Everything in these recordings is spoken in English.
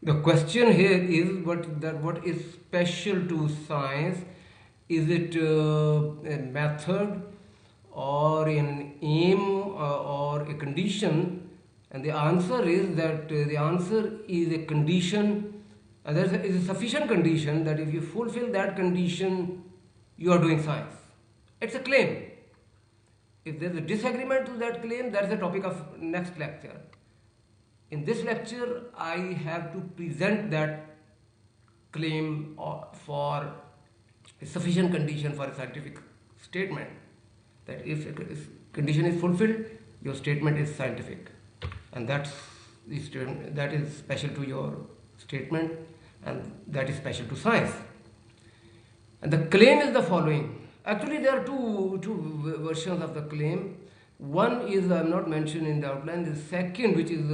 The question here is what is special to science? Is it a method or an aim or a condition? And the answer is that the answer is a condition, and there is a sufficient condition that if you fulfill that condition, you are doing science. It's a claim. If there is a disagreement to that claim, that is the topic of next lecture. In this lecture, I have to present that claim for a sufficient condition for a scientific statement. That if a condition is fulfilled, your statement is scientific, and that is special to your statement, and that is special to science. And the claim is the following. Actually, there are two versions of the claim. One is I am not mentioned in the outline. The second, which is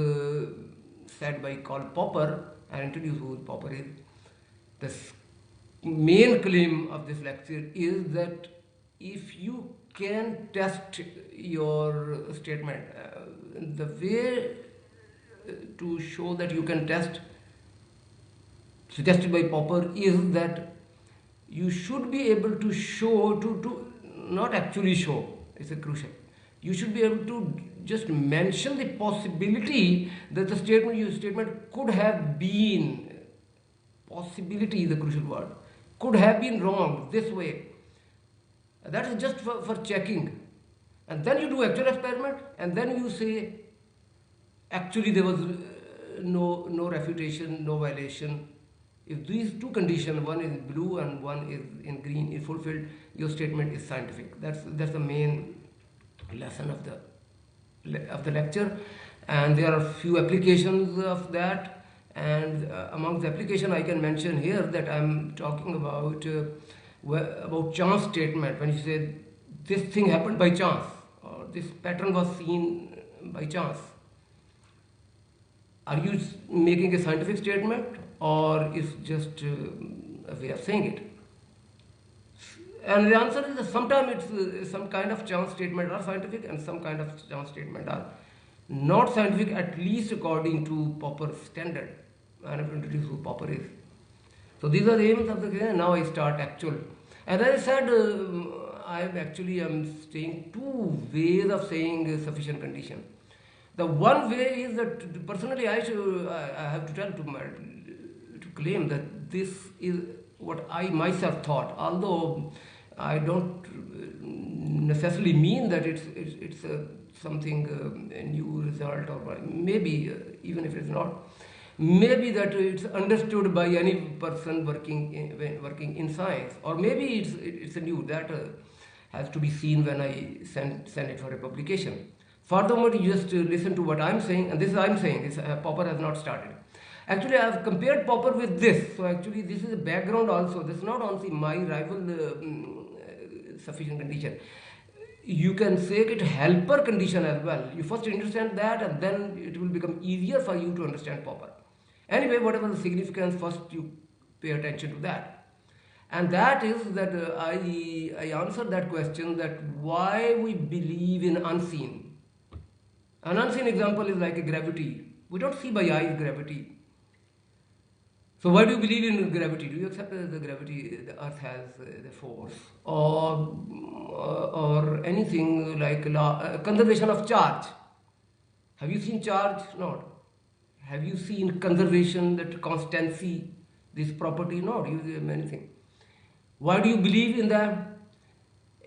said by Karl Popper, I introduce who Popper is. The main claim of this lecture is that if you can test your statement, the way to show that you can test, suggested by Popper, is that you should be able to show, to not actually show, it's a crucial. You should be able to just mention the possibility that the statement could have been, possibility is the crucial word, could have been wrong this way. That is just for checking. And then you do actual experiment, and then you say, actually there was no refutation, no violation. If these two conditions, one is blue and one is in green, is fulfilled, your statement is scientific. That's the main lesson of the lecture. And there are a few applications of that. And among the application I can mention here that I'm talking about chance statement. When you say this thing happened by chance, or this pattern was seen by chance, are you making a scientific statement, or is just a way of saying it? And the answer is that sometimes it's some kind of chance statement are scientific, and some kind of chance statement are not scientific, at least according to Popper's standard. I have introduced who Popper is. So these are the aims of the claim. Now I start actual. As I said, I'm saying two ways of saying sufficient condition. The one way is that personally I have to tell to claim that this is what I myself thought, although I don't necessarily mean that it's something a new result, or maybe even if it's not, maybe that it's understood by any person working in science, or maybe it's a new that has to be seen when I send it for a publication. Furthermore, you just listen to what I'm saying, and this is I'm saying. Popper has not started. Actually, I have compared Popper with this. So actually, this is a background also. This is not only my rival sufficient condition. You can say it helper condition as well. You first understand that, and then it will become easier for you to understand Popper. Anyway, whatever the significance, first you pay attention to that. And that is that I answered that question, that why we believe in unseen. An unseen example is like a gravity. We don't see by eyes gravity. So why do you believe in gravity? Do you accept the gravity, the earth has the force? Or anything like conservation of charge? Have you seen charge? No. Have you seen conservation, that constancy, this property? No. You see many things. Why do you believe in that?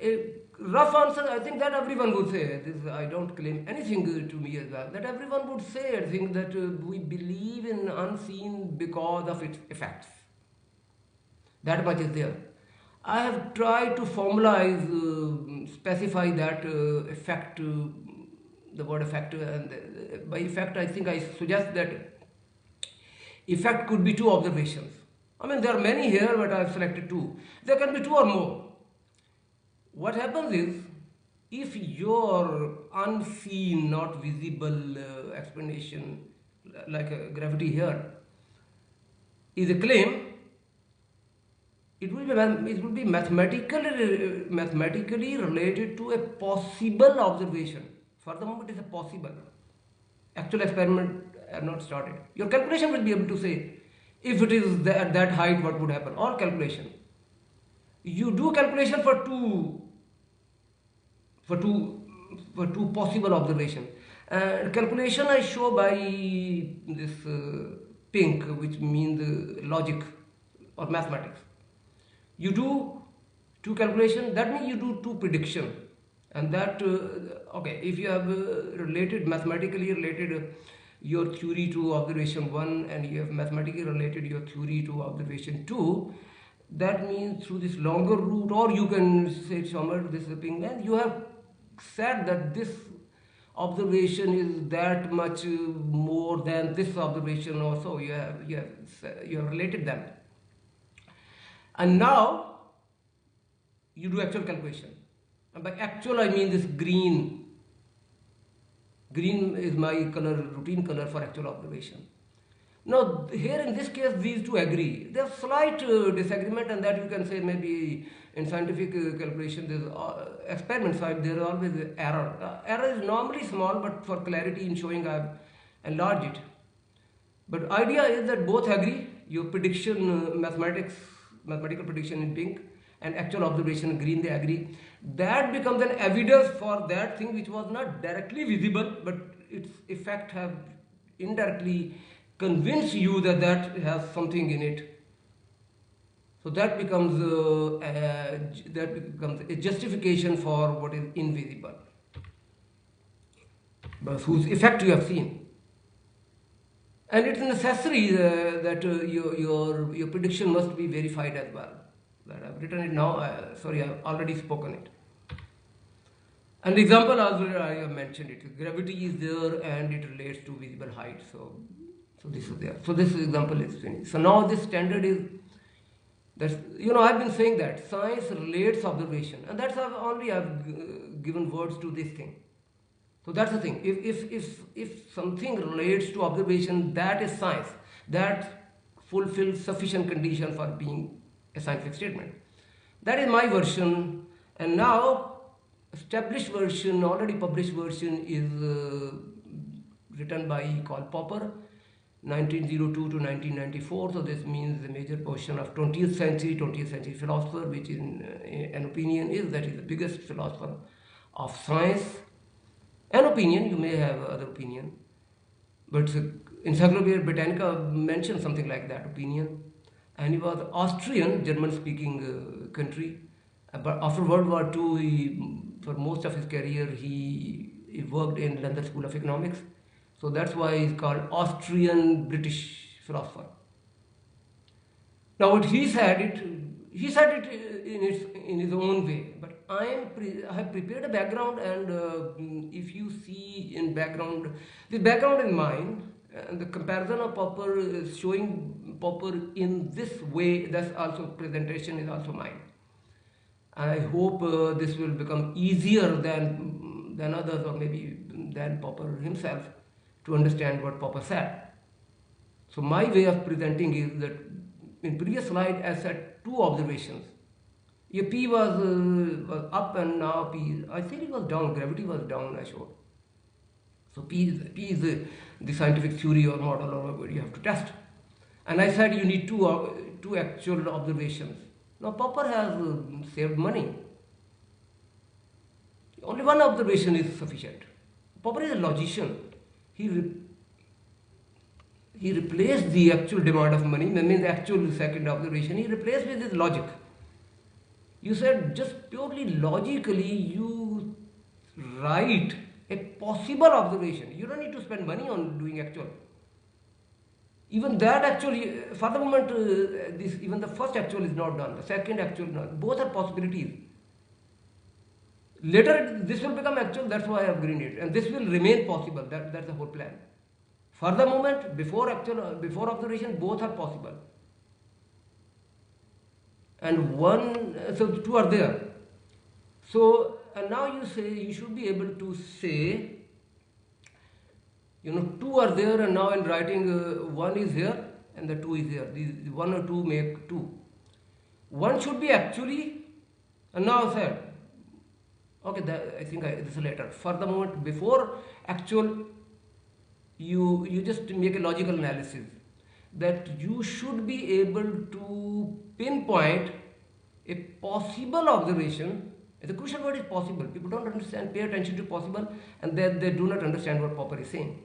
A rough answer, I think that everyone would say. This, I don't claim anything to me as well. That everyone would say, I think, that we believe in unseen because of its effects. That much is there. I have tried to formalize, specify that effect, the word effect, and by effect I think I suggest that effect could be two observations. I mean, there are many here, but I have selected two. There can be two or more. What happens is, if your unseen, not visible explanation, like gravity here, is a claim, it will be mathematically related to a possible observation. Furthermore, it is a possible. Actual experiment have not started. Your calculation will be able to say, if it is at that height, what would happen? Or calculation. You do calculation for two for two possible observations. And calculation I show by this pink, which means logic or mathematics. You do two calculation, that means you do two prediction. And that, okay, if you have mathematically related your theory to observation 1, and you have mathematically related your theory to observation 2, that means through this longer route, or you can say somewhere this is a pink man, you have said that this observation is that much more than this observation, or so you have related them. And now you do actual calculation. And by actual I mean this green. Green is my color, routine color for actual observation. Now here in this case these two agree. There's slight disagreement, and that you can say maybe in scientific calculation, there's experiment side, there is always error. Error is normally small, but for clarity in showing I've enlarged it. But idea is that both agree. Your prediction, mathematical prediction in pink, and actual observation in green, they agree. That becomes an evidence for that thing which was not directly visible, but its effect have indirectly convinced you that that has something in it. So that becomes a justification for what is invisible, but whose effect you have seen. And it's necessary that your prediction must be verified as well. That I've written it now. Sorry, I've already spoken it. And the example also I have mentioned it. Gravity is there and it relates to visible height. So this is there. So this example is finished. So now this standard is that, I've been saying that science relates observation, and that's only I've given words to this thing. So that's the thing. If something relates to observation, that is science. That fulfills sufficient condition for being a scientific statement. That is my version. And now established version, already published version is written by called Popper, 1902 to 1994. So this means the major portion of 20th century philosopher, which in an opinion is that is the biggest philosopher of science. An opinion, you may have other opinion, but Encyclopedia Britannica mentions something like that opinion. And he was Austrian, German-speaking country. But after World War II, for most of his career, he worked in London School of Economics. So that's why he's called Austrian-British philosopher. Now what he said it in his own way. But I have prepared a background, and if you see in background, the background is mine. And the comparison of Popper is showing Popper in this way. That's also presentation is also mine. I hope this will become easier than others, or maybe than Popper himself, to understand what Popper said. So my way of presenting is that in previous slide I said two observations. Your P was up, and now P, I think it was down, gravity was down, I showed. So P is the scientific theory or model or whatever you have to test. And I said you need two actual observations. Now Popper has saved money. Only one observation is sufficient. Popper is a logician. He replaced the actual demand of money, means the actual second observation, he replaced with his logic. You said just purely logically you write a possible observation. You don't need to spend money on doing actual. Even that actually, for the moment, even the first actual is not done. The second actual, not. Both are possibilities. Later, this will become actual. That's why I have greened it, and this will remain possible. That's the whole plan. For the moment, before observation, both are possible. And so two are there. So and now you say you should be able to say, two are there, and now in writing one is here and the two is here. These one or two make two. One should be actually, and now I said, okay, I think this is later. For the moment, before actual, you just make a logical analysis that you should be able to pinpoint a possible observation. The crucial word is possible. People don't understand, pay attention to possible, and then they do not understand what Popper is saying.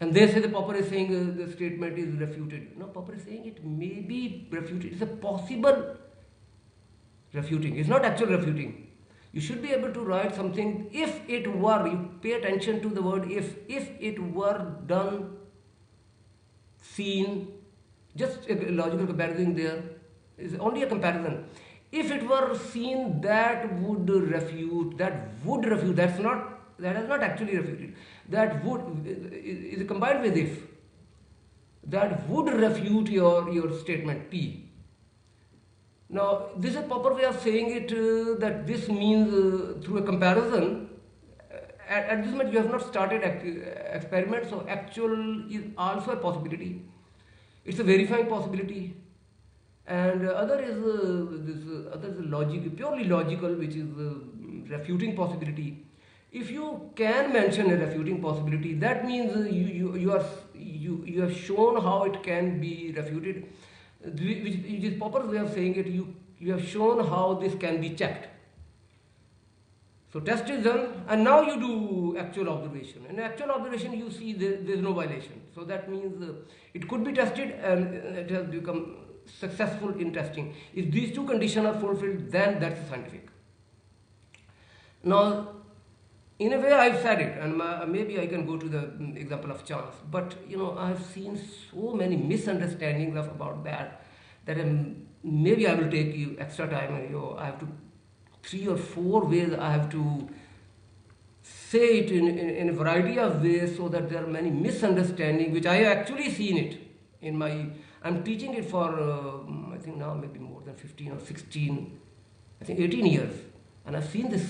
And they say the Popper is saying the statement is refuted. No, Popper is saying it may be refuted. It's a possible refuting. It's not actual refuting. You should be able to write something if it were, you pay attention to the word if it were done, seen, just a logical comparison there is only a comparison. If it were seen, that would refute, that has not actually refuted. That would is combined with if. That would refute your statement P. Now, this is a proper way of saying it, that this means through a comparison. At this moment, you have not started experiment, so actual is also a possibility. It's a verifying possibility. And other is purely logical, which is refuting possibility. If you can mention a refuting possibility, that means you have shown how it can be refuted, which is Popper's way of saying it. You have shown how this can be checked. So test is done, and now you do actual observation. In actual observation, you see there is no violation. So that means it could be tested, and it has become successful in testing. If these two conditions are fulfilled, then that's scientific. Now, in a way, I've said it, and maybe I can go to the example of chance. But I've seen so many misunderstandings about that maybe I will take you extra time, and I have to 3 or 4 ways I have to say it in a variety of ways, so that there are many misunderstandings, which I have actually seen it in my. I'm teaching it for I think now maybe more than 15 or 16, I think 18 years, and I've seen this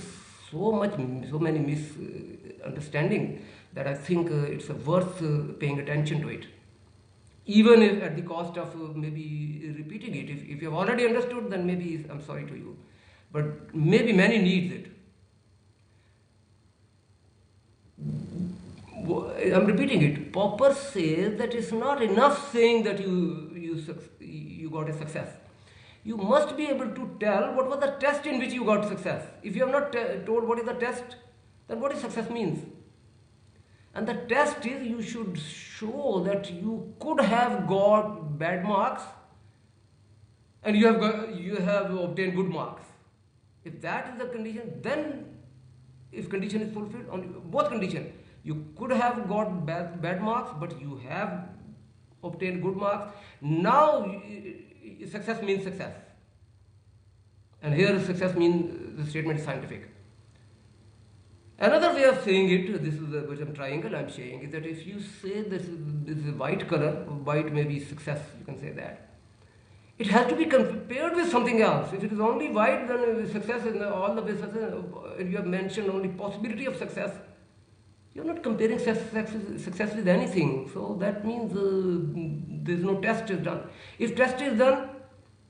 so many misunderstandings that I think it's worth paying attention to it, even if at the cost of maybe repeating it. If you have already understood, then maybe I'm sorry to you, but maybe many needs it. I'm repeating it. Popper says that it's not enough saying that you got a success. You must be able to tell what was the test in which you got success. If you have not told what is the test, then what is success means? And the test is you should show that you could have got bad marks and you have obtained good marks. If that is the condition, then if condition is fulfilled on both conditions, you could have got bad marks, but you have obtained good marks. Now success means success. And here success means the statement is scientific. Another way of saying it, this is a triangle I'm saying, is that if you say this is a white color, white may be success, you can say that. It has to be compared with something else. If it is only white, then success is all the way success. You have mentioned only possibility of success. You're not comparing success with anything. So that means there is no test is done. If test is done,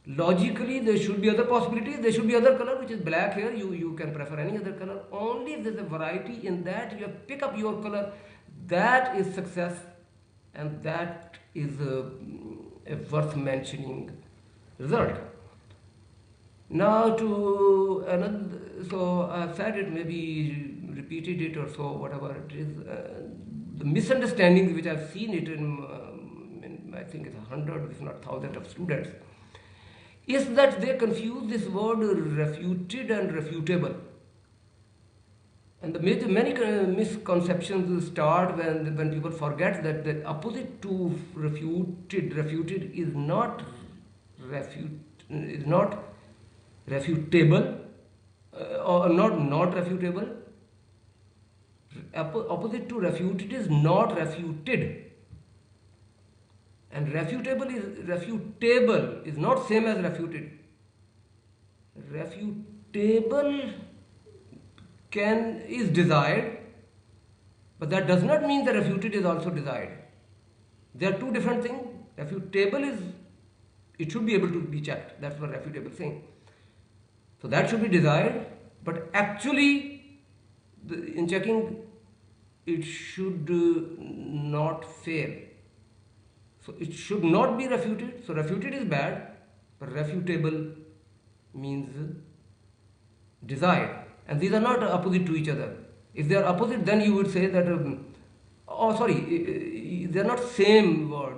logically there should be other possibilities. There should be other color, which is black here. You can prefer any other color. Only if there's a variety in that, you pick up your color. That is success, and that is a worth mentioning result. Now to another, so I've said it, maybe repeated it or so, whatever it is. The misunderstandings which I've seen it in I think it's 100, if not 1,000 of students, is that they confuse this word refuted and refutable. And the many misconceptions start when people forget that the opposite to refuted is not refutable or not refutable. Opposite to refuted is not refuted. And refutable is not same as refuted. Refutable is desired, but that does not mean that refuted is also desired. They are two different things. Refutable is, it should be able to be checked. That's what refutable is saying. So that should be desired, but actually in checking, it should not fail. So it should not be refuted. So refuted is bad, but refutable means desired. And these are not opposite to each other. If they are opposite, then you would say that, oh sorry, they are not same word,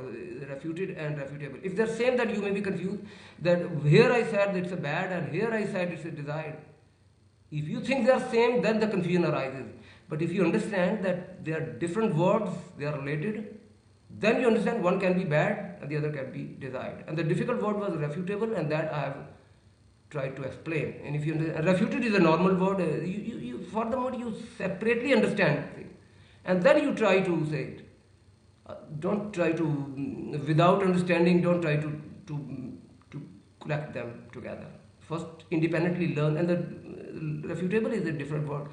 refuted and refutable. If they are same, then you may be confused that here I said it's a bad and here I said it's a desired. If you think they are same, then the confusion arises. But if you understand that they are different words, they are related, then you understand one can be bad and the other can be desired. And the difficult word was refutable, and that I have tried to explain. And if you refuted is a normal word, for the moment you separately understand it, and then you try to say it. Don't try to, without understanding, don't try to collect them together. First, independently learn, and the refutable is a different word.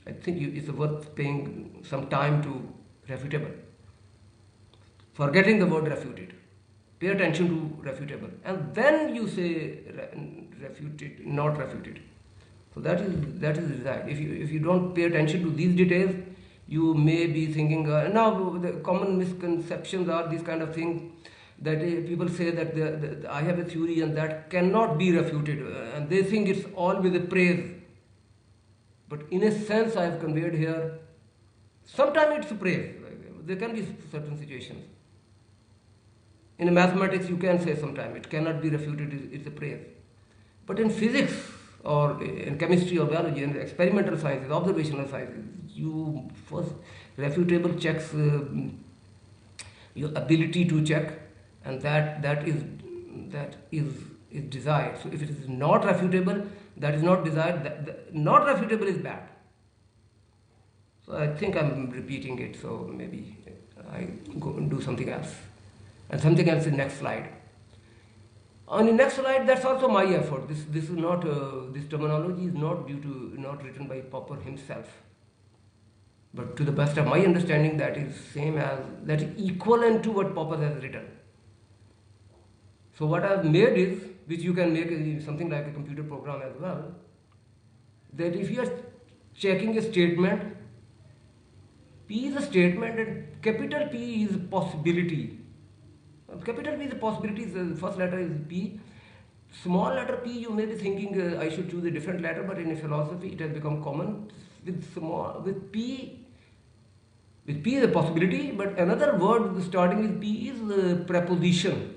I think it's worth paying some time to refutable. Forgetting the word refuted. Pay attention to refutable. And then you say refuted, not refuted. So that is desired. If you don't pay attention to these details, you may be thinking, now the common misconceptions are these kind of things, that people say that I have a theory and that cannot be refuted, and they think it's all with a praise. But in a sense I have conveyed here, sometimes it's praise. There can be certain situations. In mathematics you can say sometimes it cannot be refuted, it's a praise. But in physics or in chemistry or biology and experimental sciences, observational sciences, you first refutable checks your ability to check, and that is desired. So if it is not refutable, that is not desired. Not refutable is bad. So I think I'm repeating it, so maybe I go and do something else. And something else in next slide. On the next slide, that's also my effort. This is not this terminology is not written by Popper himself. But to the best of my understanding, that is equivalent to what Popper has written. So what I've made is, which you can make something like a computer program as well, that if you are checking a statement, P is a statement and capital P is a possibility. Capital P is a possibility, the first letter is P. Small letter P, you may be thinking I should choose a different letter, but in philosophy it has become common. With P is a possibility, but another word starting with P is preposition.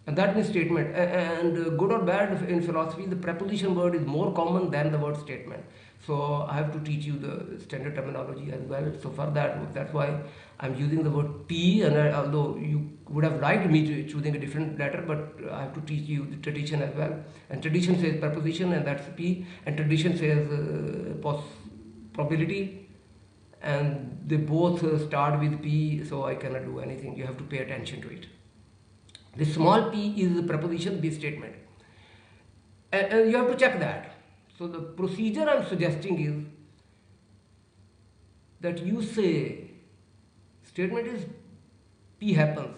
And that means statement. And good or bad in philosophy, the preposition word is more common than the word statement. So I have to teach you the standard terminology as well. So for that's why I'm using the word P. And although you would have liked me to choosing a different letter, but I have to teach you the tradition as well. And tradition says preposition, and that's P. And tradition says probability. And they both start with P, so I cannot do anything. You have to pay attention to it. The small p is the preposition, B statement. And you have to check that. So the procedure I'm suggesting is that you say statement is P happens.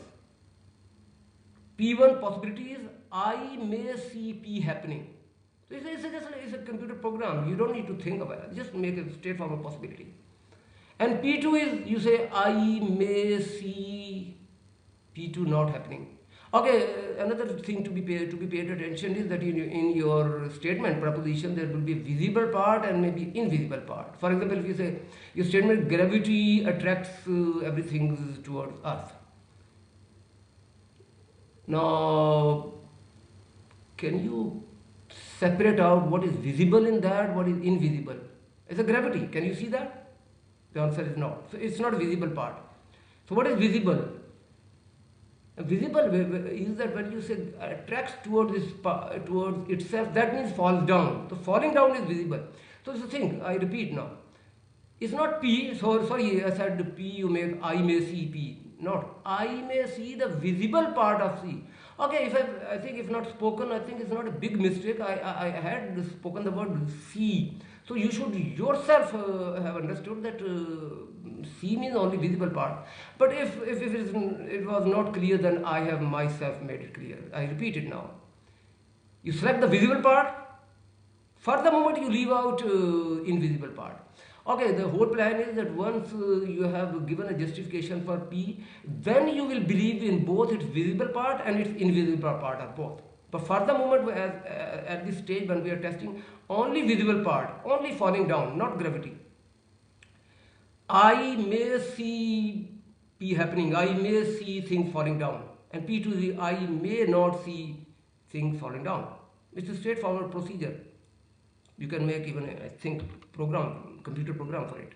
P1 possibility is I may see P happening. So it's a computer program. You don't need to think about it. Just make a straightforward possibility. And P2 is, you say I may see P2 not happening. Okay, another thing to be paid attention is that in your statement proposition there will be a visible part and maybe invisible part. For example, if you say your statement gravity attracts everything towards Earth. Now, can you separate out what is visible in that, what is invisible? It's a gravity. Can you see that? The answer is not. So it's not a visible part. So what is visible? Visible is that when you say attracts towards itself, that means falls down. So falling down is visible. So it's a thing. I repeat now. It's not P. So sorry, I said P. You make I may see P. Not I may see the visible part of C. Okay, I think if not spoken, I think it's not a big mistake. I had spoken the word C. So you should yourself have understood that C means only visible part. But if it was not clear, then I have myself made it clear. I repeat it now. You select the visible part. For the moment, you leave out invisible part. Okay, the whole plan is that once you have given a justification for P, then you will believe in both its visible part and its invisible part or both. But for the moment, at this stage when we are testing, only visible part, only falling down, not gravity. I may see P happening, I may see things falling down, and P to the I may not see things falling down. It's a straightforward procedure. You can make even, I think, computer program for it.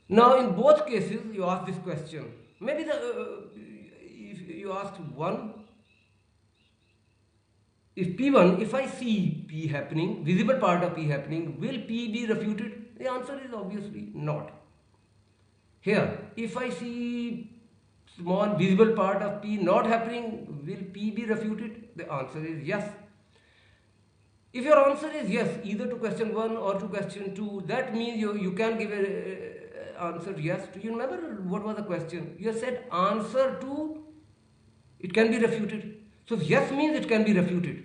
Now, in both cases, you ask this question. Maybe if you ask one, if P1, if I see P happening, visible part of P happening, will P be refuted? The answer is obviously not. Here, if I see small visible part of P not happening, will P be refuted? The answer is yes. If your answer is yes, either to question 1 or to question 2, that means you can give an answer yes to. You remember what was the question? You said answer to, it can be refuted. So yes means it can be refuted.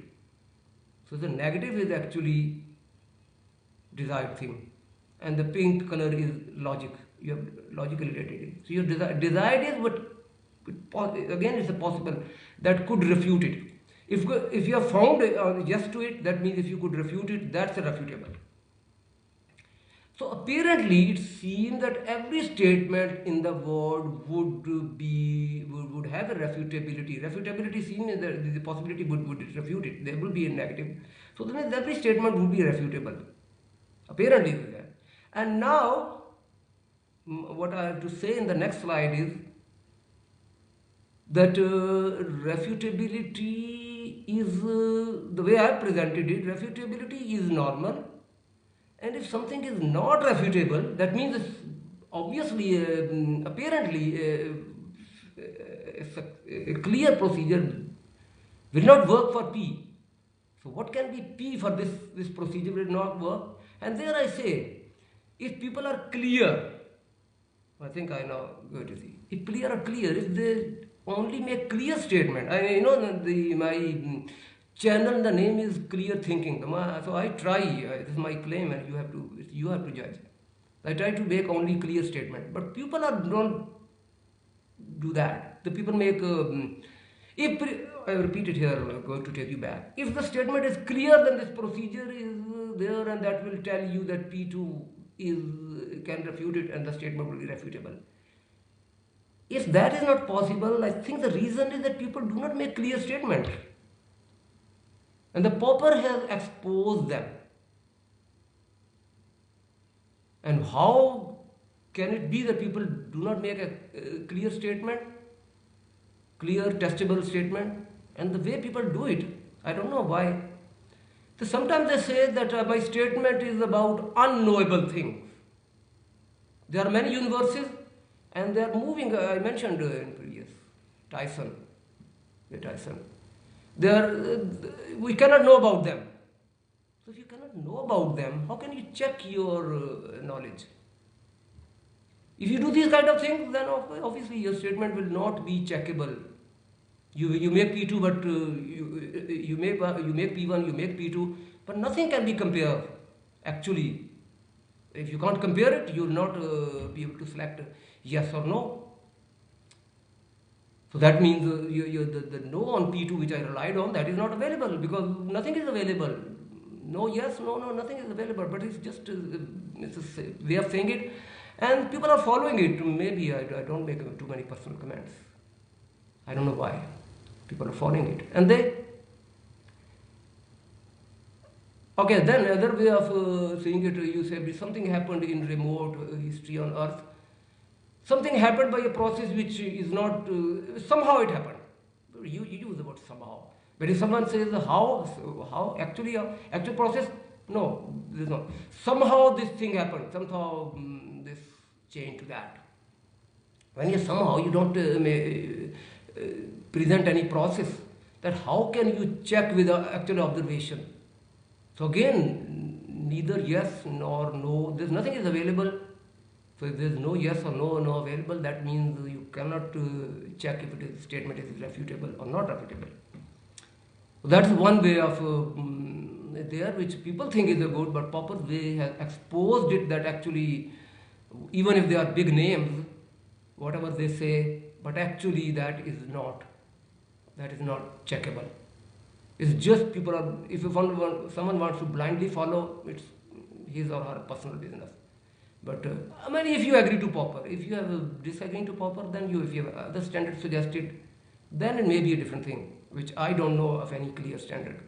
So the negative is actually desired thing. And the pink color is logic. You have logically related it. So your desired is what, again, it's a possible that could refute it. If you have found yes to it, that means if you could refute it, that's a refutable. So apparently it seems that every statement in the world would have a refutability. Refutability seems that the possibility would refute it. There will be a negative. So that means every statement would be refutable. Apparently. And now what I have to say in the next slide is that refutability is, the way I have presented it, refutability is normal, and if something is not refutable, that means it's obviously, apparently, a clear procedure will not work for P. So what can be P for this procedure will not work? And there I say, if people are clear, I think I know going to see. If people are clear, if they only make clear statement. My channel, the name is Clear Thinking. So I try. This is my claim, and you have to judge. I try to make only clear statement, but people don't do that. The people make. If I repeat it here, I'm going to take you back. If the statement is clear, then this procedure is there, and that will tell you that P2 can refute it, and the statement will be refutable. If that is not possible, I think the reason is that people do not make clear statement. And the pauper has exposed them. And how can it be that people do not make a clear statement, clear testable statement? And the way people do it, I don't know why. So sometimes they say that my statement is about unknowable things. There are many universes, and they are moving. I mentioned in previous Tyson. We cannot know about them. So if you cannot know about them, how can you check your knowledge? If you do these kind of things, then obviously your statement will not be checkable. You make P2, but you make P1, you make P2, but nothing can be compared. Actually, if you can't compare it, you will not be able to select yes or no. So that means the no on P2 which I relied on, that is not available, because nothing is available. No yes, no, nothing is available, but it's just it's a way of saying it, and people are following it. Maybe I don't make too many personal comments. I don't know why. People are following it, and they. Okay, then another way of saying it, you say something happened in remote history on Earth. Something happened by a process which is not, somehow it happened. You use the word somehow. But if someone says how actually, actual process, no, there's no. Somehow this thing happened, somehow this changed to that. When you somehow, you don't present any process, that how can you check with actual observation? So again, neither yes nor no, there's nothing is available. So if there is no yes or no available, that means you cannot check if the statement is refutable or not refutable. So that's one way of there which people think is a good, but Popper's way has exposed it that actually, even if they are big names, whatever they say, but actually that is not checkable. It's just people are, if someone wants to blindly follow, it's his or her personal business. But I mean, if you agree to Popper, if you have a disagreeing to Popper, then if you have other standard suggested, then it may be a different thing, which I don't know of any clear standard.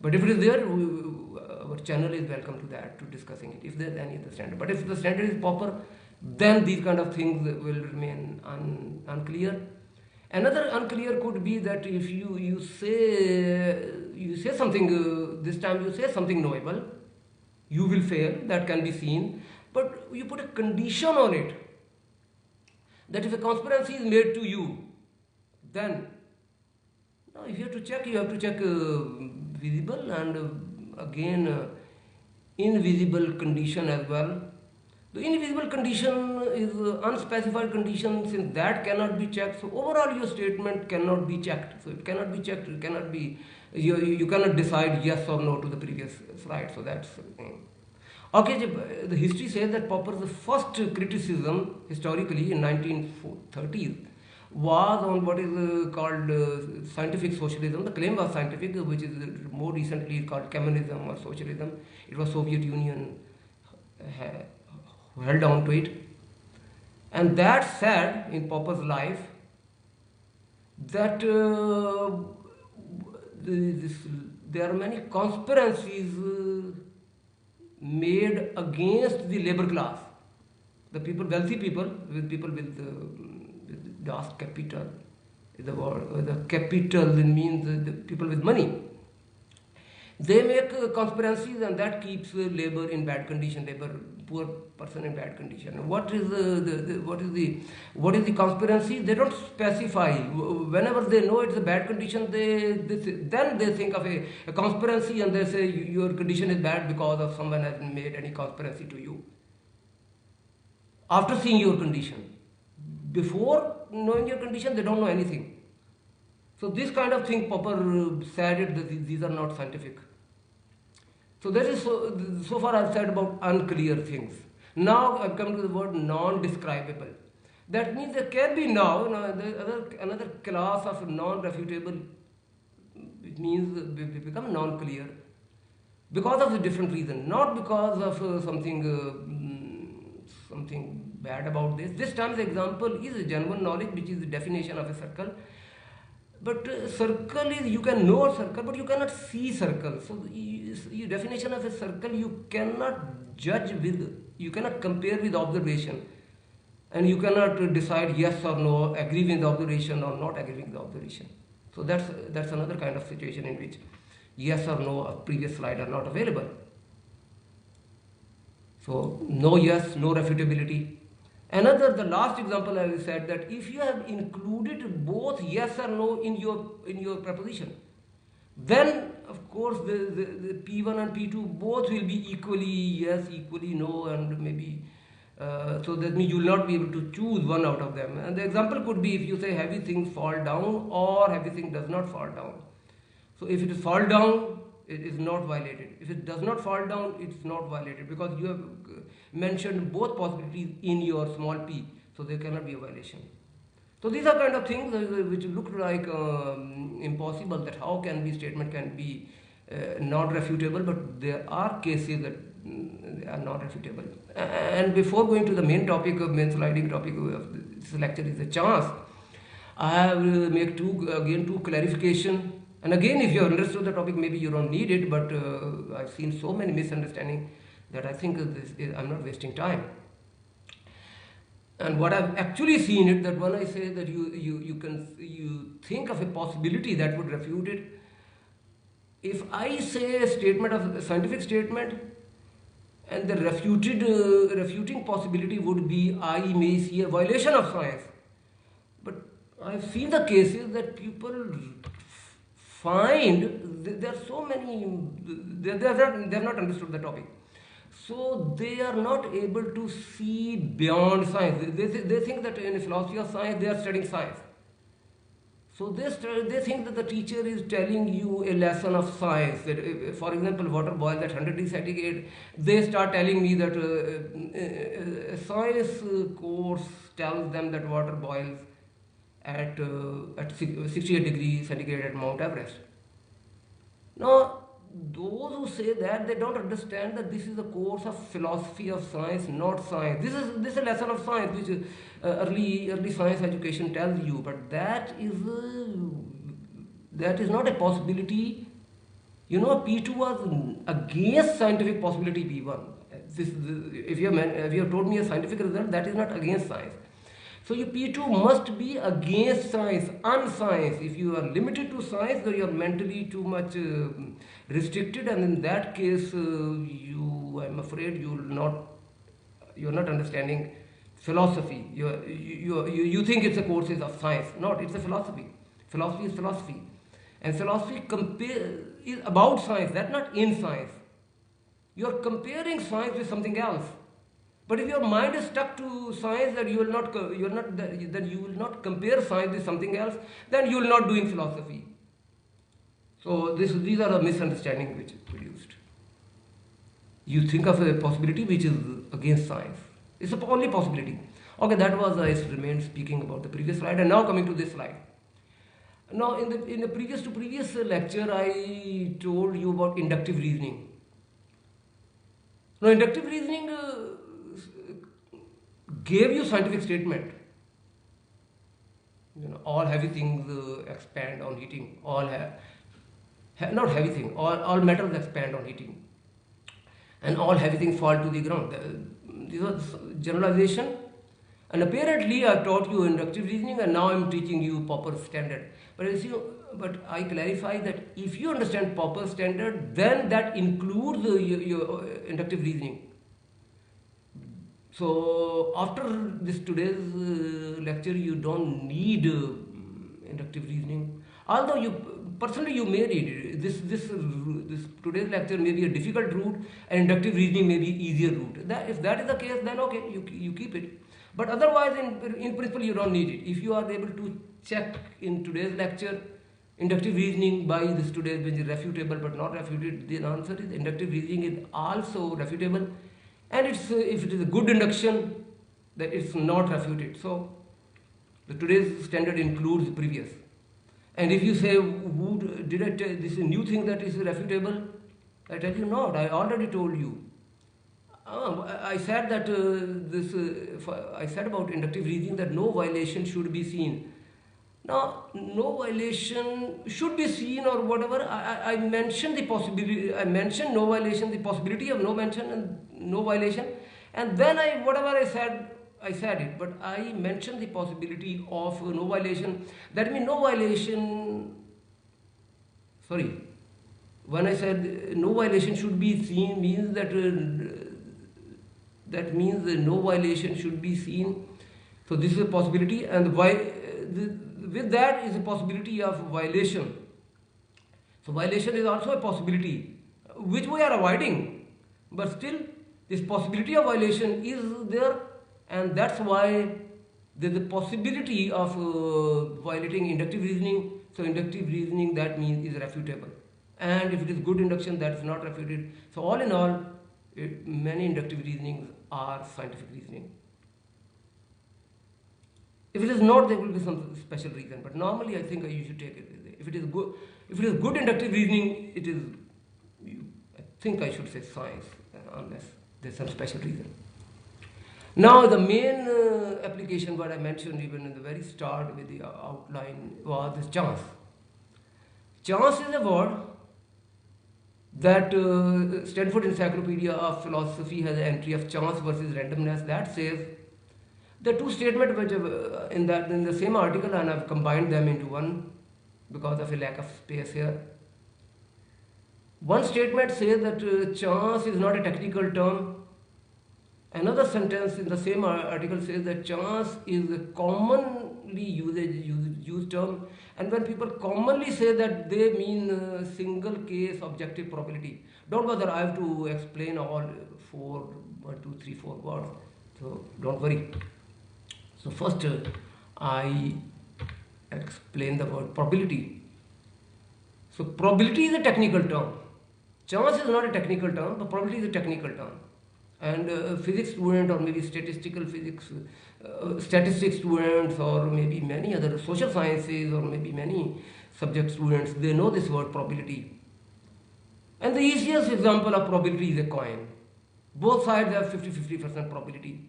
But if it is there, our channel is welcome to that, to discussing it, if there is any other standard. But if the standard is Popper, then these kind of things will remain unclear. Another unclear could be that if you say something, this time you say something knowable, you will fail, that can be seen, but you put a condition on it, that if a conspiracy is made to you, then, now if you have to check visible and again invisible condition as well. The invisible condition is unspecified condition, since that cannot be checked. So overall your statement cannot be checked. So it cannot be checked, it cannot be, you cannot decide yes or no to the previous slide. So that's the thing. Okay, the history says that Popper's first criticism historically in 1930s was on what is called scientific socialism. The claim was scientific, which is more recently called communism or socialism. It was Soviet Union who held on to it. And that said, in Popper's life, that there are many conspiracies made against the labor class, the people, wealthy people, with das capital, the word, the capital means the people with money. They make conspiracies, and that keeps labor in bad condition, poor person in bad condition. What is the conspiracy? They don't specify. Whenever they know it's a bad condition, then they think of a conspiracy, and they say your condition is bad because of someone has made any conspiracy to you. After seeing your condition, before knowing your condition, they don't know anything. So this kind of thing, Popper said it, that these are not scientific. So that is so far I've said about unclear things. Now I've come to the word non-describable. That means there can be another class of non-refutable. It means they become non-clear because of a different reason, not because of something bad about this. This time's example is a genuine knowledge, which is the definition of a circle. But circle is, you can know a circle, but you cannot see circle. So your definition of a circle, you cannot judge with, you cannot compare with observation. And you cannot decide yes or no, agree with the observation or not agree with the observation. So that's another kind of situation in which yes or no of previous slide are not available. So no yes, no refutability. The last example I said, that if you have included both yes or no in your proposition, then of course the P1 and P2 both will be equally yes, equally no, and maybe so that means you will not be able to choose one out of them. And the example could be if you say heavy things fall down or heavy thing does not fall down. So if it is fall down, it is not violated. If it does not fall down, it's not violated, because you have mentioned both possibilities in your small p, so there cannot be a violation. So these are kind of things which look like impossible, that how can be statement can be not refutable, but there are cases that are not refutable. And before going to the main sliding topic of this lecture is a chance, I have make two clarification. And again, if you have understood the topic, maybe you don't need it, but I've seen so many misunderstandings that I think I'm not wasting time. And what I've actually seen it, that when I say that you think of a possibility that would refute it, if I say a scientific statement, and the refuting possibility would be I may see a violation of science. But I've seen the cases that people find there are so many, they have not understood the topic. So they are not able to see beyond science. They think that in philosophy of science they are studying science. So they think that the teacher is telling you a lesson of science. That, for example, water boils at 100 degrees centigrade. They start telling me that a science course tells them that water boils at 68 degrees centigrade at Mount Everest. Now, those who say that, they don't understand that this is a course of philosophy of science, not science. This is a lesson of science which early science education tells you, but that is not a possibility. You know, P2 was against scientific possibility P1. If you have told me a scientific result, that is not against science. So your P2 must be against science, unscience. If you are limited to science, then you are mentally too much restricted, and in that case, I'm afraid you're not understanding philosophy. You think it's a course of science. Not, it's a philosophy. Philosophy is philosophy. And philosophy is about science, that's not in science. You are comparing science with something else. But if your mind is stuck to science, that you will not compare science with something else, then you will not doing philosophy. So these are the misunderstandings which is produced. You think of a possibility which is against science. It's the only possibility. Okay, that was I remained speaking about the previous slide, and now coming to this slide. Now, in the previous lecture, I told you about inductive reasoning. Now, inductive reasoning gave you scientific statement. You know, all heavy things expand on heating. Not heavy thing. All metals expand on heating, and all heavy things fall to the ground. This was generalization. And apparently, I taught you inductive reasoning, and now I'm teaching you Popper's standard. But I clarify that if you understand Popper's standard, then that includes your inductive reasoning. So after today's lecture, you don't need inductive reasoning. Although you may need it. This today's lecture may be a difficult route, and inductive reasoning may be easier route. If that is the case, then okay, you keep it. But otherwise, in principle, you don't need it. If you are able to check in today's lecture, inductive reasoning by today's which is refutable but not refuted, the answer is inductive reasoning is also refutable. And if it is a good induction, that it's not refuted. So the today's standard includes the previous. And if you say, did I tell this is a new thing that is refutable? I tell you not. I already told you. I said that I said about inductive reasoning that no violation should be seen. Now, no violation should be seen or whatever. I mentioned the possibility. I mentioned no violation, the possibility of no mention and no violation, and then whatever I said it. But I mentioned the possibility of no violation. That means no violation. Sorry, when I said no violation should be seen, means that no violation should be seen. So this is a possibility, and with that is a possibility of violation. So violation is also a possibility which we are avoiding, but still this possibility of violation is there, and that's why there's a possibility of violating inductive reasoning. So inductive reasoning, that means, is refutable, and if it is good induction, that is not refuted. So all in all, many inductive reasonings are scientific reasoning. If it is not, there will be some special reason. But normally, I think you should take it. If it is good inductive reasoning, I think I should say science, unless there's some special reason. Now, the main application, what I mentioned even in the very start with the outline, was this chance. Chance is a word that Stanford Encyclopedia of Philosophy has an entry of chance versus randomness that says the two statements which in the same article, and I've combined them into one because of a lack of space here. One statement says that chance is not a technical term. Another sentence in the same article says that chance is a commonly used term, and when people commonly say that, they mean single case objective probability. Don't bother, I have to explain all 4 words, so don't worry. So first I explain the word probability. So probability is a technical term. Chance is not a technical term, but probability is a technical term. And physics student or maybe statistical physics, statistics students or maybe many other social sciences or maybe many subject students, they know this word probability. And the easiest example of probability is a coin. Both sides have 50-50% probability.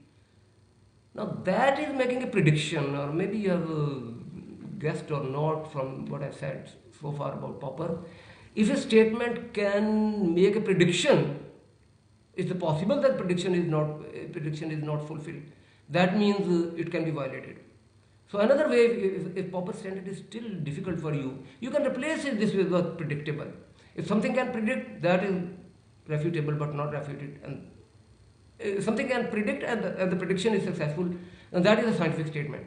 Now that is making a prediction, or maybe you have guessed or not from what I said so far about Popper. If a statement can make a prediction, is it possible that prediction is not fulfilled? That means it can be violated. So another way, if Popper's standard is still difficult for you, you can replace it this with word predictable. If something can predict, that is refutable but not refuted. And if something can predict and the prediction is successful, then that is a scientific statement.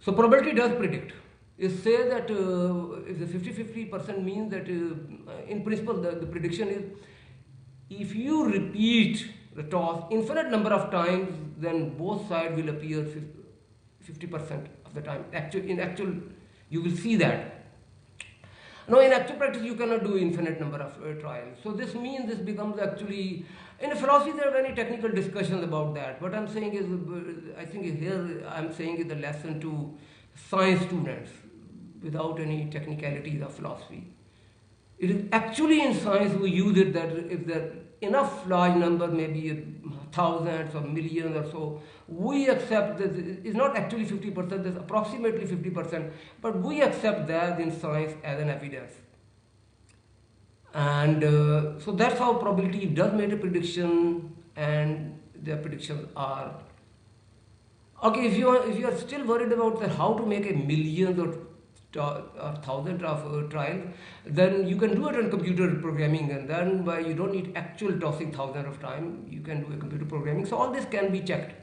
So probability does predict. It says that if the 50-50% means that in principle the prediction is if you repeat the toss infinite number of times, then both sides will appear 50% of the time. In actual, you will see that. Now, in actual practice, you cannot do infinite number of trials. So this means this becomes actually, in philosophy there are many technical discussions about that. What I'm saying is, I think here I'm saying is the lesson to science students without any technicalities of philosophy. It is actually in science we use it that if there enough large number, maybe thousands or millions or so, we accept that it's not actually 50%, it's approximately 50%, but we accept that in science as an evidence. And so that's how probability does make a prediction, and their predictions are okay. If you are still worried about how to make a millions or thousands of trials, then you can do it on computer programming, and then you don't need actual tossing thousands of times. You can do a computer programming. So all this can be checked.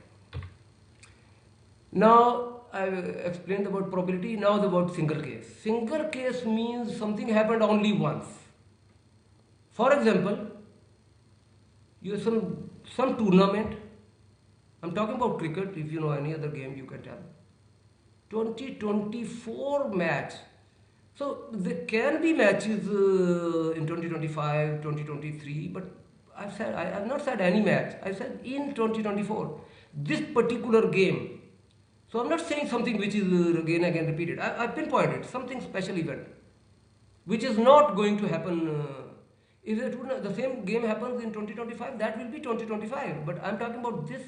Now I explained about probability. Now the word single case. Single case means something happened only once. For example, you have some tournament. I'm talking about cricket. If you know any other game, you can tell. 2024 match. So there can be matches in 2025, 2023, but I have not said any match. I said in 2024, this particular game. So I'm not saying something which is again repeated. I pinpointed something special event, which is not going to happen. If the same game happens in 2025, that will be 2025. But I'm talking about this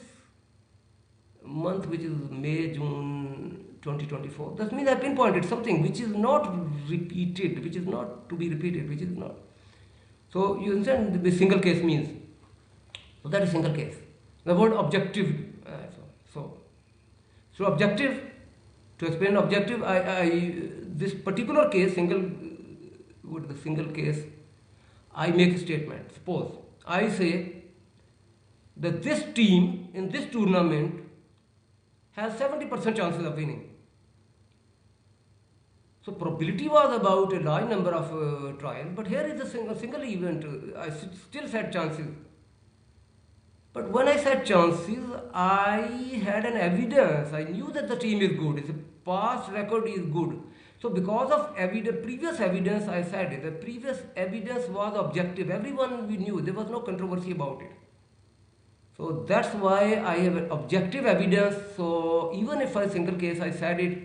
month, which is May, June 2024. That means I pinpointed something which is not repeated, which is not to be repeated, which is not. So you understand the single case means. So that is single case. The word objective. So objective, to explain objective, this particular case, the single case, I make a statement. Suppose I say that this team in this tournament has 70% chances of winning. So probability was about a large number of trials, but here is a single event. I still said chances. But when I said chances, I had an evidence. I knew that the team is good. Its past record is good. So because of previous evidence, I said it. The previous evidence was objective. Everyone we knew. There was no controversy about it. So that's why I have an objective evidence. So even if I single case, I said it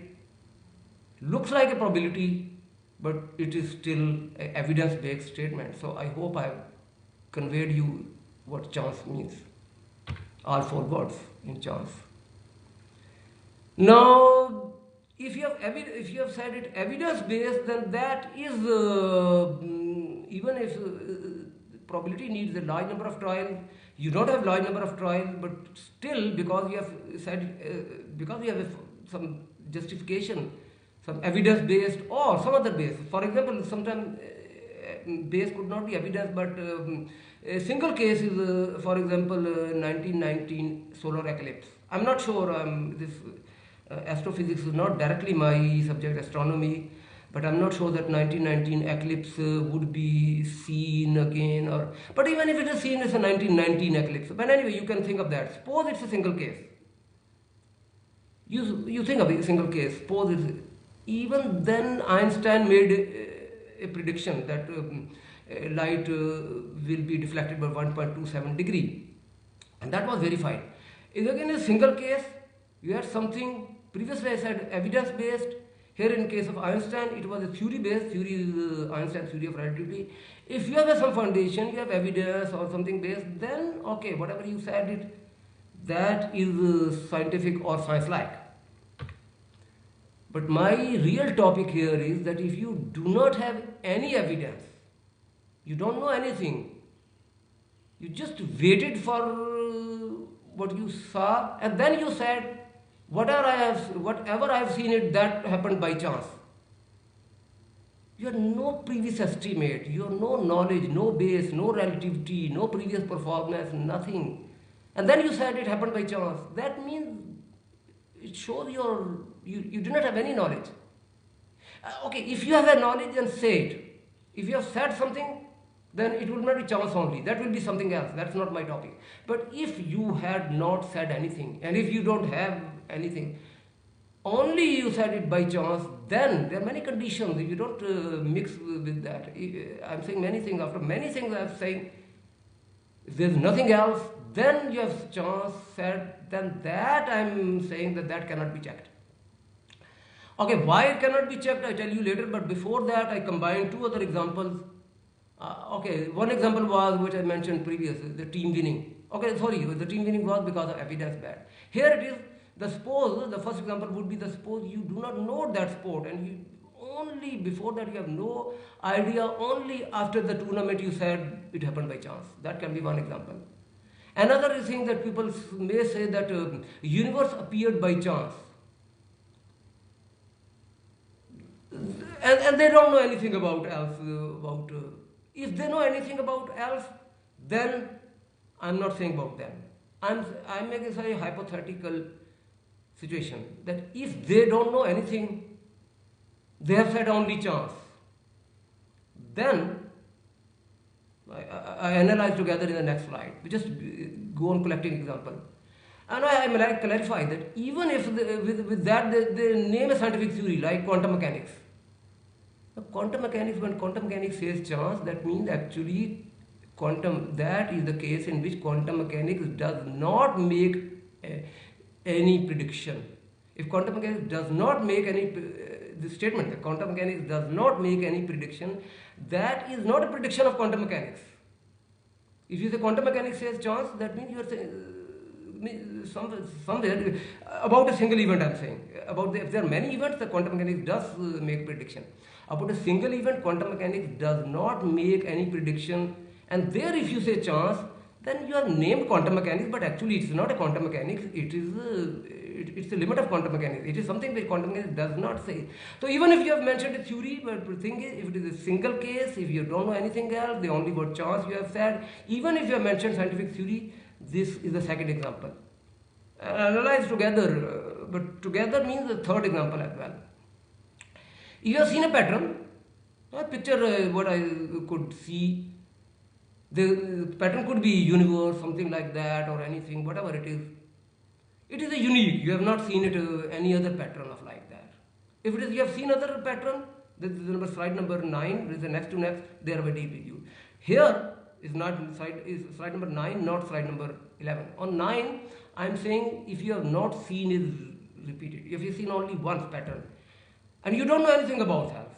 looks like a probability, but it is still an evidence-based statement. So I hope I have conveyed you what chance means. All four words in chance. Now, if you have said it evidence-based, then that is even if probability needs a large number of trials. You don't have large number of trials, but still, because you have said, because you have some justification, some evidence-based or some other base. For example, sometimes base could not be evidence, but a single case is, for example, 1919 solar eclipse. I'm not sure. This astrophysics is not directly my subject, astronomy. But I'm not sure that 1919 eclipse would be seen again, but even if it is seen as a 1919 eclipse. But anyway, you can think of that. Suppose it's a single case. You think of a single case. Suppose even then Einstein made a prediction that light will be deflected by 1.27 degree, and that was verified. If again a single case, you had something previously I said evidence based. Here in case of Einstein, it was a theory based. Theory is Einstein's theory of relativity. If you have some foundation, you have evidence or something based, then okay, whatever you said it, that is scientific or science-like. But my real topic here is that if you do not have any evidence, you don't know anything, you just waited for what you saw, and then you said, whatever I have seen it, that happened by chance. You have no previous estimate, you have no knowledge, no base, no relativity, no previous performance, nothing. And then you said it happened by chance. That means it shows you do not have any knowledge. Okay, if you have a knowledge, then say it. If you have said something, then it will not be chance only. That will be something else. That's not my topic. But if you had not said anything, and if you don't have anything, only you said it by chance, then there are many conditions. If you don't mix with that, I'm saying many things. After many things I'm saying, if there's nothing else, then you have chance said, then that I'm saying that cannot be checked. Okay, why it cannot be checked, I tell you later, but before that I combined two other examples. Okay, one example was which I mentioned previously, the team winning. Okay, sorry, the team winning was because of evidence bad. Here it is, the first example would be the suppose you do not know that sport, and you only before that you have no idea, only after the tournament you said it happened by chance. That can be one example. Another thing that people may say that universe appeared by chance. And they don't know anything about else. If they know anything about else, then I'm not saying about them. I'm making a hypothetical situation that if they don't know anything, they have said only chance. Then I analyze together in the next slide. We just go on collecting example. And I clarify that even if with that they name a scientific theory like quantum mechanics. Now, quantum mechanics, when quantum mechanics says chance, that means actually that is the case in which quantum mechanics does not make any prediction. If quantum mechanics does not make any this statement, that quantum mechanics does not make any prediction, that is not a prediction of quantum mechanics. If you say quantum mechanics says chance, that means you are saying somewhere about a single event. I'm saying about if there are many events, the quantum mechanics does make prediction. About a single event, quantum mechanics does not make any prediction. And there, if you say chance, then you have named quantum mechanics, but actually it's not a quantum mechanics. It is it's the limit of quantum mechanics. It is something which quantum mechanics does not say. So even if you have mentioned a theory, but the thing is, if it is a single case, if you don't know anything else, the only word chance you have said, even if you have mentioned scientific theory, this is the second example. Analyze together, but together means the third example as well. You have seen a pattern, a picture, what I could see. The pattern could be universe, something like that, or anything, whatever it is. It is a unique. You have not seen it any other pattern of like that. If it is you have seen other pattern, this is the slide number 9. This is the next to next. They are very with you. Here is slide number 9, not slide number 11. On 9, I am saying if you have not seen is repeated. If you have seen only one pattern, and you don't know anything about health.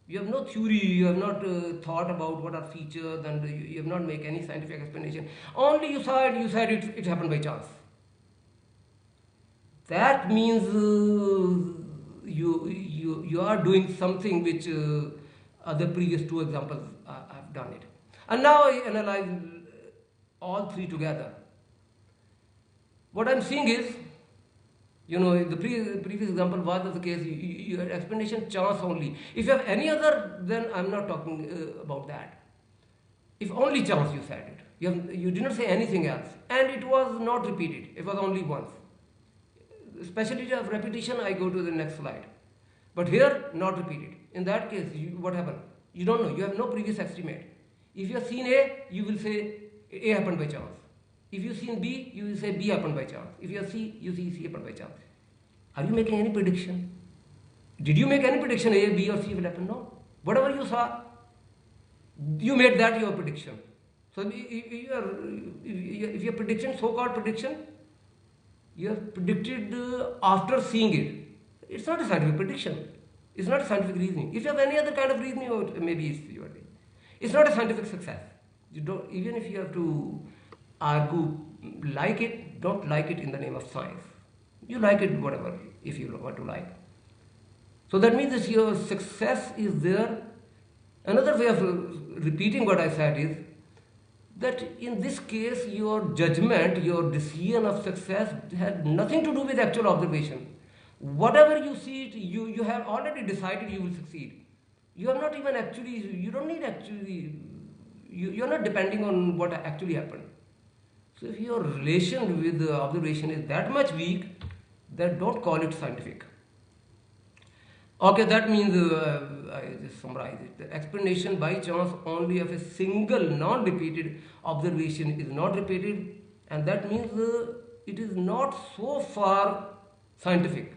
You have no theory, you have not thought about what are features, and you have not made any scientific explanation. Only you saw it, you said it happened by chance. That means you are doing something which other previous two examples have done it. And now I analyze all three together. What I'm seeing is, the previous example was the case, you had explanation chance only. If you have any other, then I'm not talking about that. If only chance you said it. You did not say anything else. And it was not repeated. It was only once. Specialty of repetition, I go to the next slide. But here, not repeated. In that case, what happened? You don't know. You have no previous estimate. If you have seen A, you will say A happened by chance. If you have seen B, you will say B happened by chance. If you have C, you see C happened by chance. Are you making any prediction? Did you make any prediction A, B, or C will happen? No. Whatever you saw, you made that your prediction. So if your prediction, so-called prediction, you have predicted after seeing it. It's not a scientific prediction. It's not a scientific reasoning. If you have any other kind of reasoning, maybe it's your way. It's not a scientific success. You don't, even if you have to argue, like it, don't like it in the name of science. You like it, whatever, if you want to like. So that means that your success is there. Another way of repeating what I said is that in this case, your judgment, your decision of success had nothing to do with actual observation. Whatever you see, you have already decided you will succeed. You are not even actually, you don't need actually, you are not depending on what actually happened. So if your relation with the observation is that much weak, then don't call it scientific. Okay, that means, I just summarize it. The explanation by chance only of a single non-repeated observation is not repeated, and that means it is not so far scientific.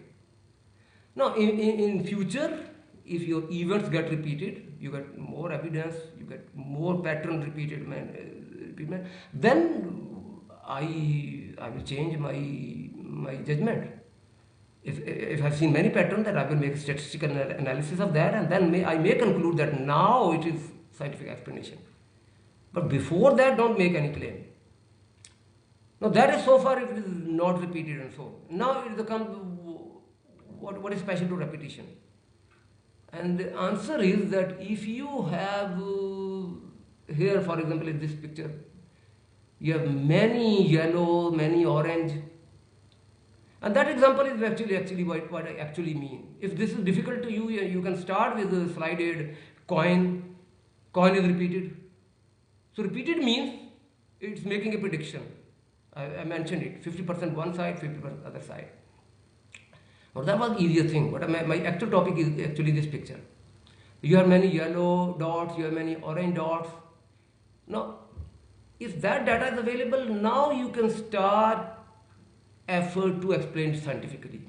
Now, in future, if your events get repeated, you get more evidence, you get more pattern repeated, then I will change my judgment. If I've seen many patterns, then I will make a statistical analysis of that, and then I may conclude that now it is scientific explanation. But before that, don't make any claim. Now that is so far if it is not repeated and so. Now it becomes what is special to repetition? And the answer is that if you have here, for example, in this picture, you have many yellow, many orange. And that example is actually what I actually mean. If this is difficult to you, you can start with a slided coin. Coin is repeated. So repeated means it's making a prediction. I mentioned it. 50% one side, 50% other side. Now that was easier thing. But my actual topic is actually this picture. You have many yellow dots, you have many orange dots. Now, if that data is available, now you can start effort to explain scientifically.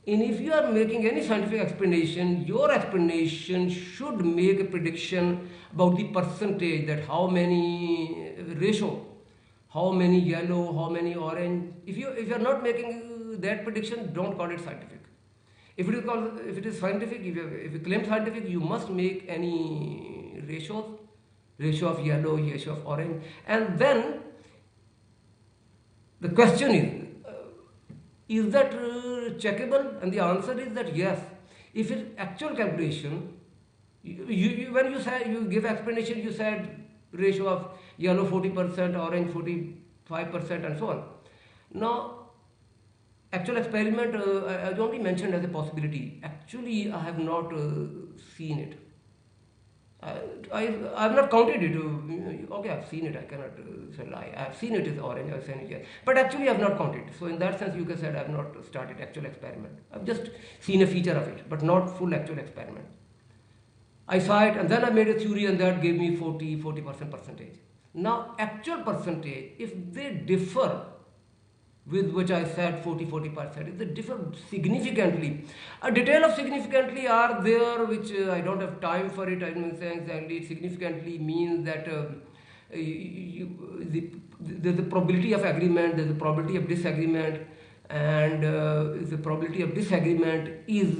And if you are making any scientific explanation, your explanation should make a prediction about the percentage, that how many ratio, how many yellow, how many orange. If you are not making that prediction, don't call it scientific. If it is scientific, if you claim scientific, you must make any ratios, ratio of yellow, ratio of orange, and then the question is that checkable? And the answer is that yes. If it's actual calculation, when you give explanation, you said ratio of yellow 40%, orange 45%, and so on. Now, actual experiment, I only mentioned as a possibility. Actually, I have not seen it. I have not counted it. Okay, I have seen it. I cannot say lie. I have seen it is orange. I have seen it yes. But actually, I have not counted. So in that sense, you can say I have not started actual experiment. I have just seen a feature of it, but not full actual experiment. I saw it, and then I made a theory, and that gave me 40% percentage. Now, actual percentage, if they differ with which I said 40%, if they differ significantly, a detail of significantly are there, which I don't have time for it. I'm saying exactly significantly means that there's a probability of agreement, there's a probability of disagreement, and the probability of disagreement is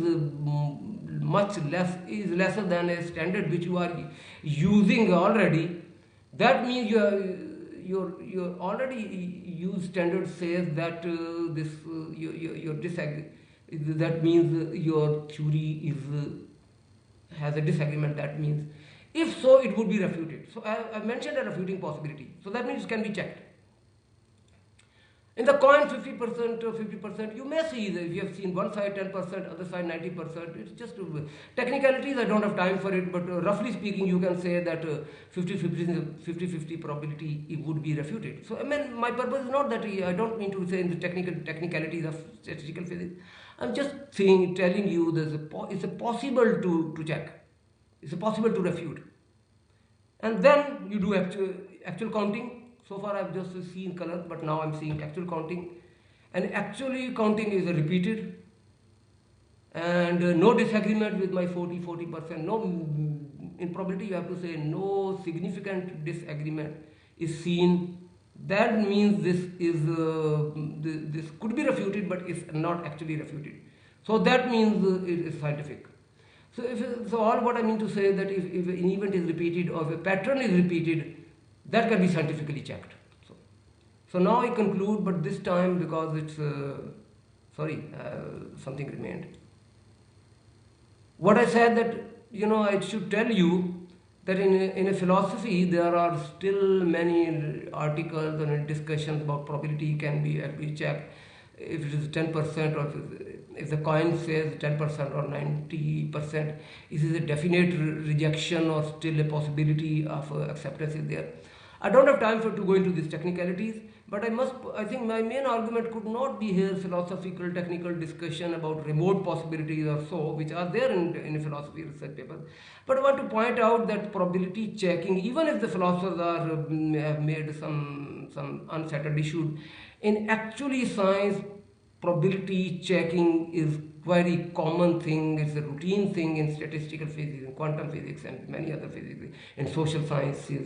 lesser than a standard which you are using already. That means you already use standard says that your disagree. That means your theory has a disagreement. That means if so, it would be refuted. So I mentioned a refuting possibility. So that means it can be checked. In the coin 50% or 50%, you may see that if you have seen one side 10%, other side 90%. It's just technicalities, I don't have time for it, but roughly speaking, you can say that 50-50 probability it would be refuted. So I mean, my purpose is not that I don't mean to say in the technicalities of statistical physics. I'm just telling you it's possible to check. It's possible to refute. And then you do actual counting. So far I've just seen color, but now I'm seeing actual counting. And actually counting is repeated. and no disagreement with my 40%. No, in probability you have to say no significant disagreement is seen. That means this could be refuted, but is not actually refuted. So that means it is scientific. So all what I mean to say is that if an event is repeated or if a pattern is repeated, that can be scientifically checked. So now I conclude, but this time because it's something remained. What I said that I should tell you that in a philosophy there are still many articles and discussions about probability can be checked if it is 10% or if the coin says 10% or 90%, is it a definite rejection or still a possibility of acceptance is there. I don't have time to go into these technicalities, but I think my main argument could not be here philosophical, technical discussion about remote possibilities or so, which are there in a philosophy research paper. But I want to point out that probability checking, even if the philosophers have made some unsettled issues, in actually science, probability checking is very common thing. It's a routine thing in statistical physics, in quantum physics, and many other physics, in social sciences.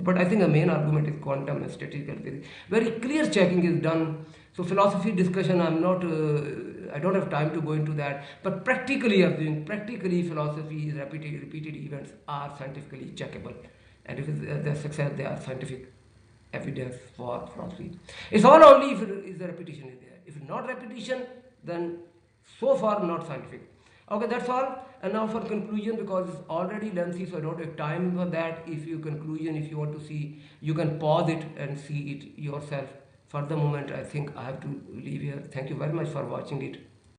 But I think the main argument is quantum and statistical physics. Very clear checking is done. So philosophy discussion, I'm not. I don't have time to go into that. But practically, philosophy is repeated events are scientifically checkable, and if they're success, they are scientific evidence for philosophy. It's all only if the repetition is there. If not repetition, then so far not scientific. Okay, that's all. And now for conclusion, because it's already lengthy, so I don't have time for that. If you want to see, you can pause it and see it yourself. For the moment, I think I have to leave here. Thank you very much for watching it.